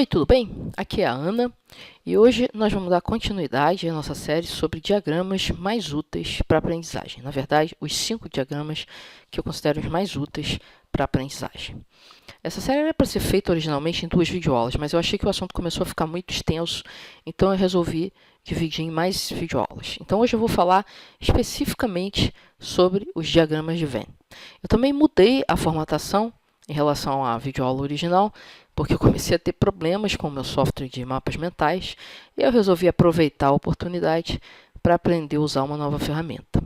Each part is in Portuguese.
Oi, tudo bem? Aqui é a Ana e hoje nós vamos dar continuidade à nossa série sobre diagramas mais úteis para a aprendizagem. Na verdade, os 5 diagramas que eu considero os mais úteis para a aprendizagem. Essa série era para ser feita originalmente em 2 videoaulas, mas eu achei que o assunto começou a ficar muito extenso, então eu resolvi dividir em mais videoaulas. Então hoje eu vou falar especificamente sobre os diagramas de Venn. Eu também mudei a formatação em relação à videoaula original, porque eu comecei a ter problemas com o meu software de mapas mentais e eu resolvi aproveitar a oportunidade para aprender a usar uma nova ferramenta.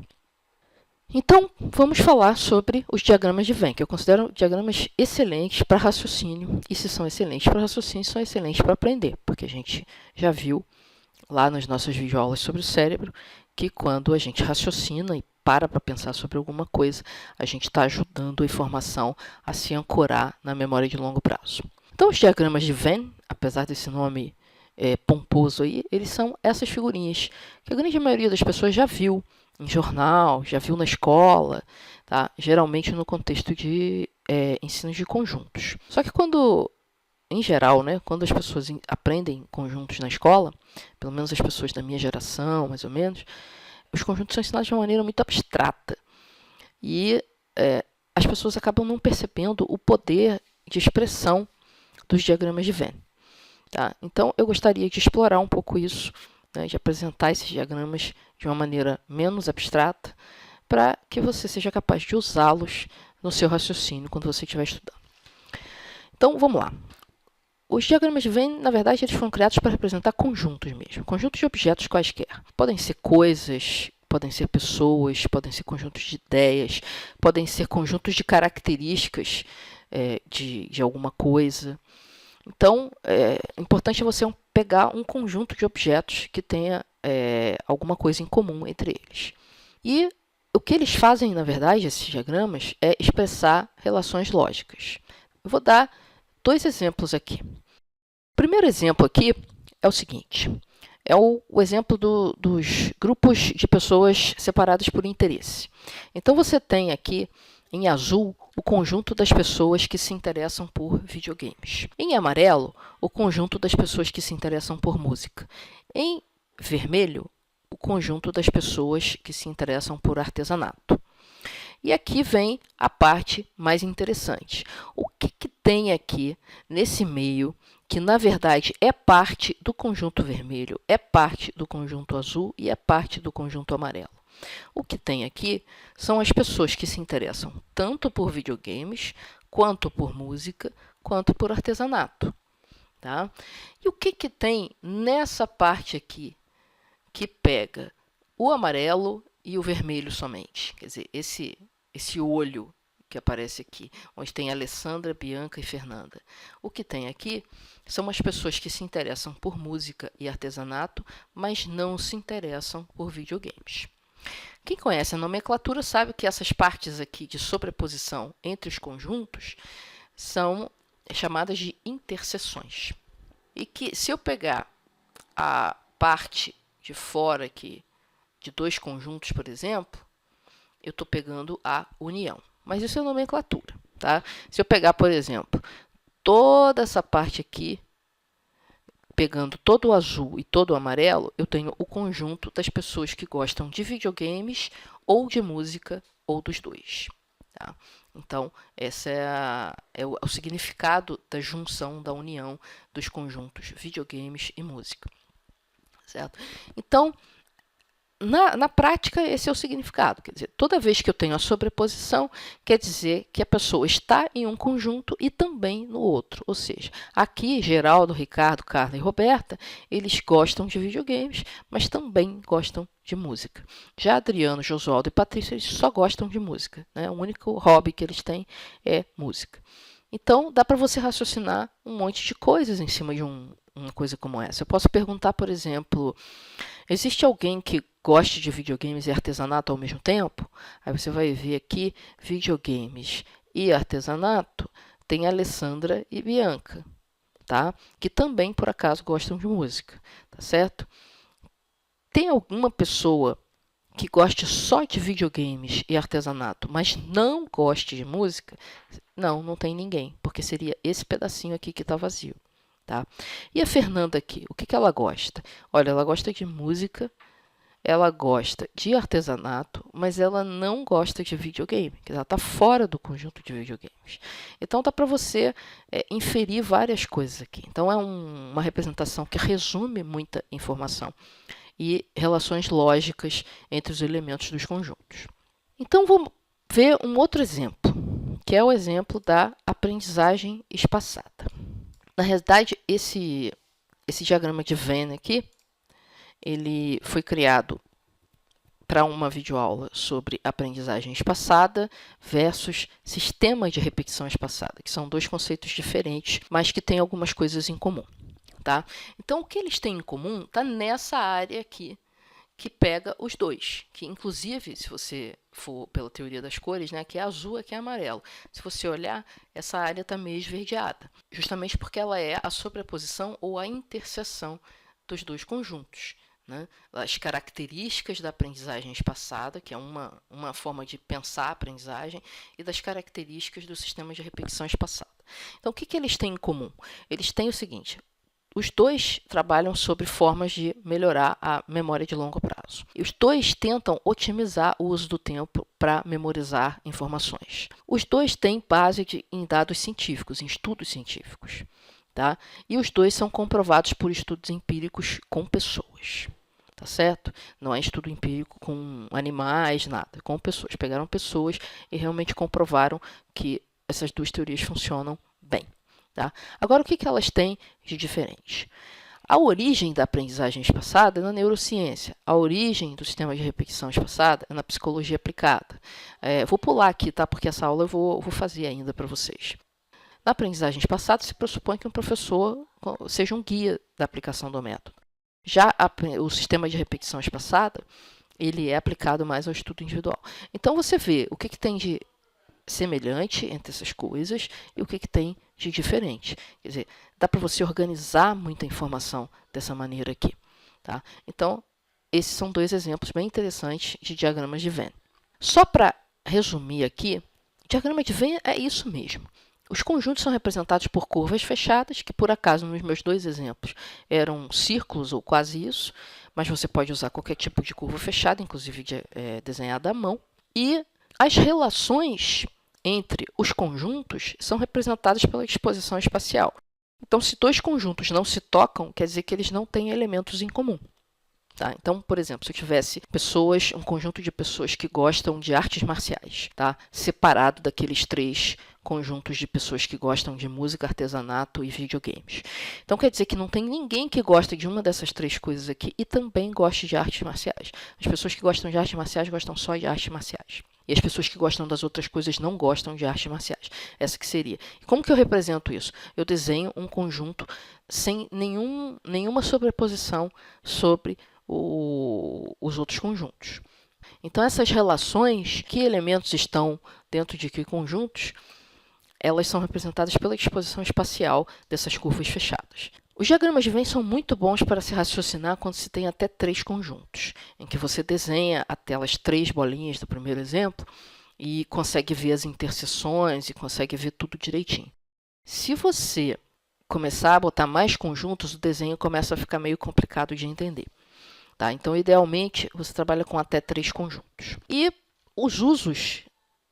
Então, vamos falar sobre os diagramas de Venn, que eu considero diagramas excelentes para raciocínio. E se são excelentes para raciocínio, são excelentes para aprender, porque a gente já viu lá nas nossas videoaulas sobre o cérebro que quando a gente raciocina e para pensar sobre alguma coisa, a gente está ajudando a informação a se ancorar na memória de longo prazo. Então, os diagramas de Venn, apesar desse nome pomposo aí, eles são essas figurinhas que a grande maioria das pessoas já viu em jornal, já viu na escola, tá? Geralmente no contexto de ensino de conjuntos. Só que quando, em geral, né, quando as pessoas aprendem conjuntos na escola, pelo menos as pessoas da minha geração, mais ou menos, os conjuntos são ensinados de uma maneira muito abstrata. E as pessoas acabam não percebendo o poder de expressão dos diagramas de Venn. Tá? Então, eu gostaria de explorar um pouco isso, né, de apresentar esses diagramas de uma maneira menos abstrata, para que você seja capaz de usá-los no seu raciocínio quando você estiver estudando. Então, vamos lá. Os diagramas de Venn, na verdade, eles foram criados para representar conjuntos mesmo, conjuntos de objetos quaisquer. Podem ser coisas, podem ser pessoas, podem ser conjuntos de ideias, podem ser conjuntos de características de alguma coisa. Então, importante é você pegar um conjunto de objetos que tenha alguma coisa em comum entre eles. E o que eles fazem, na verdade, esses diagramas, é expressar relações lógicas. Eu vou dar 2 exemplos aqui. O primeiro exemplo aqui é o seguinte. É o exemplo dos grupos de pessoas separadas por interesse. Então, você tem aqui, em azul, o conjunto das pessoas que se interessam por videogames. Em amarelo, o conjunto das pessoas que se interessam por música. Em vermelho, o conjunto das pessoas que se interessam por artesanato. E aqui vem a parte mais interessante. O que tem aqui nesse meio que, na verdade, é parte do conjunto vermelho, é parte do conjunto azul e é parte do conjunto amarelo? O que tem aqui são as pessoas que se interessam tanto por videogames, quanto por música, quanto por artesanato. Tá? E o que tem nessa parte aqui que pega o amarelo e o vermelho somente? Quer dizer, esse olho que aparece aqui, onde tem Alessandra, Bianca e Fernanda. O que tem aqui são as pessoas que se interessam por música e artesanato, mas não se interessam por videogames. Quem conhece a nomenclatura sabe que essas partes aqui de sobreposição entre os conjuntos são chamadas de interseções. E que se eu pegar a parte de fora aqui de 2 conjuntos, por exemplo, eu estou pegando a união. Mas isso é nomenclatura. Tá? Se eu pegar, por exemplo, toda essa parte aqui, pegando todo o azul e todo o amarelo, eu tenho o conjunto das pessoas que gostam de videogames ou de música ou dos dois. Tá? Então, esse é o significado da junção, da união dos conjuntos videogames e música. Certo? Então, na prática, esse é o significado. Quer dizer, toda vez que eu tenho a sobreposição, quer dizer que a pessoa está em um conjunto e também no outro. Ou seja, aqui, Geraldo, Ricardo, Carla e Roberta, eles gostam de videogames, mas também gostam de música. Já Adriano, Josualdo e Patrícia, eles só gostam de música. Né? O único hobby que eles têm é música. Então, dá para você raciocinar um monte de coisas em cima de uma coisa como essa. Eu posso perguntar, por exemplo, existe alguém que goste de videogames e artesanato ao mesmo tempo? Aí você vai ver aqui, videogames e artesanato, tem Alessandra e Bianca, tá? Que também, por acaso, gostam de música, tá certo? Tem alguma pessoa que goste só de videogames e artesanato, mas não goste de música? Não, não tem ninguém, porque seria esse pedacinho aqui que está vazio. Tá? E a Fernanda aqui, o que que ela gosta? Olha, ela gosta de música, ela gosta de artesanato, mas ela não gosta de videogame, que ela está fora do conjunto de videogames. Então, dá para você inferir várias coisas aqui. Então, é uma representação que resume muita informação e relações lógicas entre os elementos dos conjuntos. Então, vamos ver um outro exemplo, que é o exemplo da aprendizagem espaçada. Na realidade, esse diagrama de Venn aqui, ele foi criado para uma videoaula sobre aprendizagem espaçada versus sistema de repetição espaçada, que são dois conceitos diferentes, mas que têm algumas coisas em comum. Tá? Então, o que eles têm em comum está nessa área aqui, que pega os dois, que inclusive, se você for pela teoria das cores, né, aqui é azul, aqui é amarelo. Se você olhar, essa área está meio esverdeada, justamente porque ela é a sobreposição ou a interseção dos dois conjuntos. Né? As características da aprendizagem espaçada, que é uma forma de pensar a aprendizagem, e das características do sistema de repetição espaçada. Então, o que que eles têm em comum? Eles têm o seguinte: os dois trabalham sobre formas de melhorar a memória de longo prazo. E os dois tentam otimizar o uso do tempo para memorizar informações. Os dois têm base em dados científicos, em estudos científicos. Tá? E os dois são comprovados por estudos empíricos com pessoas. Tá certo? Não é estudo empírico com animais, nada. Com pessoas. Pegaram pessoas e realmente comprovaram que essas duas teorias funcionam bem. Tá? Agora, o que que elas têm de diferente? A origem da aprendizagem espaçada é na neurociência. A origem do sistema de repetição espaçada é na psicologia aplicada. Vou pular aqui, tá? Porque essa aula eu vou fazer ainda para vocês. Na aprendizagem espaçada, se pressupõe que um professor seja um guia da aplicação do método. Já o sistema de repetição espaçada, ele é aplicado mais ao estudo individual. Então, você vê o que que tem de semelhante entre essas coisas e o que que tem de diferente. Quer dizer, dá para você organizar muita informação dessa maneira aqui. Tá? Então, esses são dois exemplos bem interessantes de diagramas de Venn. Só para resumir aqui, o diagrama de Venn é isso mesmo. Os conjuntos são representados por curvas fechadas, que por acaso nos meus dois exemplos eram círculos ou quase isso, mas você pode usar qualquer tipo de curva fechada, inclusive desenhada à mão. E as relações entre os conjuntos são representadas pela disposição espacial. Então, se dois conjuntos não se tocam, quer dizer que eles não têm elementos em comum. Tá? Então, por exemplo, se eu tivesse um conjunto de pessoas que gostam de artes marciais, tá? Separado daqueles três conjuntos de pessoas que gostam de música, artesanato e videogames. Então, quer dizer que não tem ninguém que gosta de uma dessas três coisas aqui e também goste de artes marciais. As pessoas que gostam de artes marciais gostam só de artes marciais. E as pessoas que gostam das outras coisas não gostam de artes marciais. Essa que seria. E como que eu represento isso? Eu desenho um conjunto sem nenhuma sobreposição sobre os outros conjuntos. Então, essas relações, que elementos estão dentro de que conjuntos, elas são representadas pela disposição espacial dessas curvas fechadas. Os diagramas de Venn são muito bons para se raciocinar quando se tem até três conjuntos, em que você desenha aquelas três bolinhas do primeiro exemplo e consegue ver as interseções e consegue ver tudo direitinho. Se você começar a botar mais conjuntos, o desenho começa a ficar meio complicado de entender. Tá? Então, idealmente, você trabalha com até três conjuntos. E os usos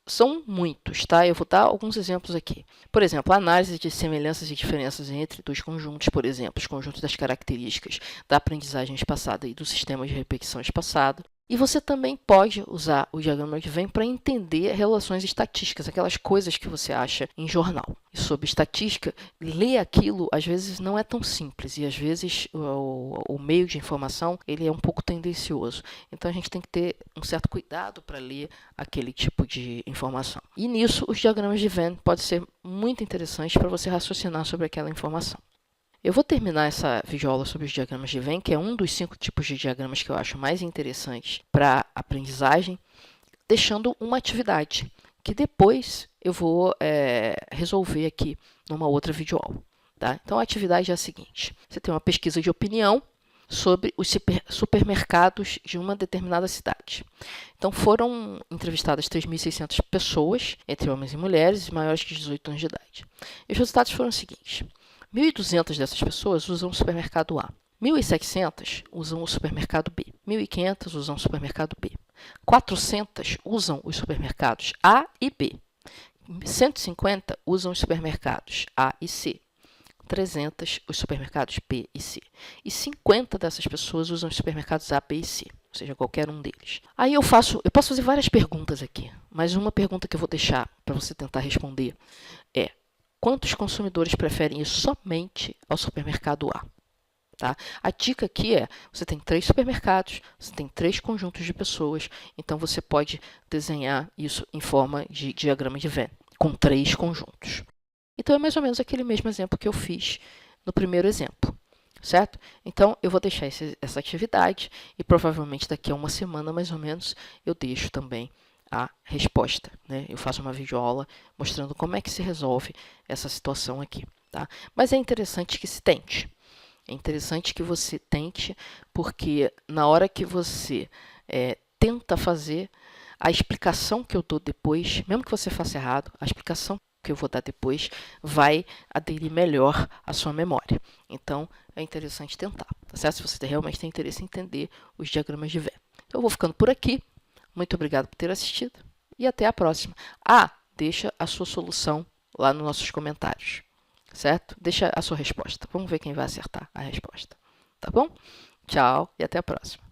são muitos, tá? Eu vou dar alguns exemplos aqui. Por exemplo, a análise de semelhanças e diferenças entre dois conjuntos, por exemplo, os conjuntos das características da aprendizagem espaçada e do sistema de repetição espaçada. E você também pode usar o diagrama de Venn para entender relações estatísticas, aquelas coisas que você acha em jornal. E sobre estatística, ler aquilo às vezes não é tão simples e às vezes o meio de informação ele é um pouco tendencioso. Então a gente tem que ter um certo cuidado para ler aquele tipo de informação. E nisso os diagramas de Venn podem ser muito interessantes para você raciocinar sobre aquela informação. Eu vou terminar essa videoaula sobre os diagramas de Venn, que é um dos 5 tipos de diagramas que eu acho mais interessantes para aprendizagem, deixando uma atividade, que depois eu vou resolver aqui numa outra videoaula. Tá? Então, a atividade é a seguinte. Você tem uma pesquisa de opinião sobre os supermercados de uma determinada cidade. Então, foram entrevistadas 3.600 pessoas, entre homens e mulheres, maiores de 18 anos de idade. E os resultados foram os seguintes. 1.200 dessas pessoas usam o supermercado A. 1.700 usam o supermercado B. 1.500 usam o supermercado B. 400 usam os supermercados A e B. 150 usam os supermercados A e C. 300 os supermercados B e C. E 50 dessas pessoas usam os supermercados A, B e C, ou seja, qualquer um deles. Aí eu posso fazer várias perguntas aqui, mas uma pergunta que eu vou deixar para você tentar responder é: quantos consumidores preferem ir somente ao supermercado A? Tá? A dica aqui é, você tem 3 supermercados, você tem 3 conjuntos de pessoas, então você pode desenhar isso em forma de diagrama de Venn, com 3 conjuntos. Então, é mais ou menos aquele mesmo exemplo que eu fiz no primeiro exemplo, certo? Então, eu vou deixar essa atividade e provavelmente daqui a uma semana, mais ou menos, eu deixo também a resposta, né? Eu faço uma videoaula mostrando como é que se resolve essa situação aqui, tá? Mas é interessante que se tente. É interessante que você tente, porque na hora que você tenta fazer, a explicação que eu dou depois, mesmo que você faça errado, a explicação que eu vou dar depois vai aderir melhor à sua memória. Então, é interessante tentar, tá certo? Se você realmente tem interesse em entender os diagramas de Venn. Eu vou ficando por aqui. Muito obrigado por ter assistido e até a próxima. Deixa a sua solução lá nos nossos comentários, certo? Deixa a sua resposta. Vamos ver quem vai acertar a resposta, tá bom? Tchau e até a próxima.